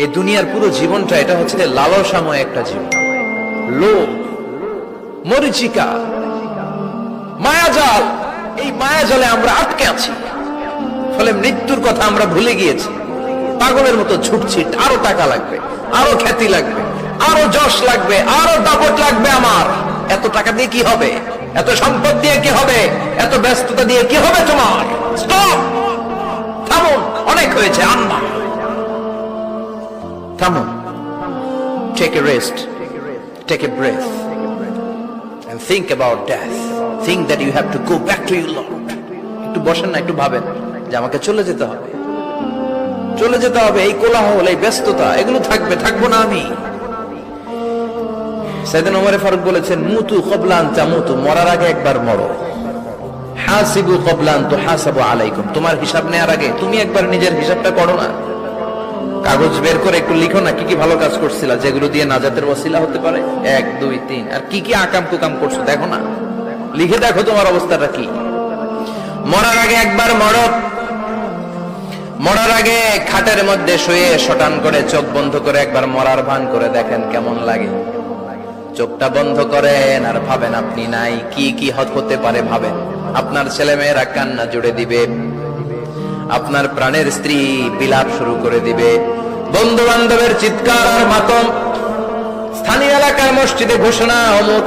এই দুনিয়ার পুরো জীবনটা এটা হচ্ছে লালসাময় একটা জীবন, লোভ, মরিচিকা, মায়াজাল। এই মায়াজালে আমরা আটকে আছি, ফলে মৃত্যুর কথা আমরা ভুলে গিয়েছি। পাগলের মতো ছুটছি, আরো টাকা লাগবে, আরো খ্যাতি লাগবে, আরো যশ লাগবে, আরো দাপট লাগবে। আমার এত টাকা দিয়ে কি হবে? এত সম্পদ দিয়ে কি হবে? এত ব্যস্ততা দিয়ে কি হবে? তোমার স্টপ, থামুন, অনেক হয়েছে। আন্না, থামুন, take a rest, take a breath and think about death. Think that you have to go back to your Lord. একটু বসেন না, একটু ভাবেন যে আমাকে চলে যেতে হবে, চলে যেতে হবে। এই কোলাহল, এই ব্যস্ততা, এগুলো থাকবে, থাকবো না আমি। সাইয়েদনা ওমর ফারুক বলেছেন, মুতু ক্বাবলা আন তামুতু, মরার আগে একবার মরো। হাসিবু ক্বাবলা আন তুহাসাবু আলাইকুম, তোমার হিসাব নেওয়ার আগে তুমি একবার নিজের হিসাবটা করো না। কাগজ বের করে একটু লিখো না কি কি ভালো কাজ করছিলা, যেগুলো দিয়ে নাজাতের ওসিলা হতে পারে। 1 2 3, আর কি কি আকাম কুকাম করছো দেখো না, লিখে দেখো তোমার অবস্থাটা কি। মরার আগে একবার মরো। মরার আগে খাটের মধ্যে শুয়ে শটান করে চোখ বন্ধ করে একবার মরার ভান করে দেখেন কেমন লাগে। চোখটা বন্ধ করেন আর ভাবেন আপনি নাই, কি কি হতে পারে ভাবেন। আপনার ছেলে মেয়েরা কান্না জুড়ে দিবে, আপনার প্রাণের স্ত্রী বিলাপ শুরু করে দিবে, বন্ধু বান্ধবের চিৎকার আর মাতম, স্থানীয় এলাকার মসজিদে ঘোষণা, অমুক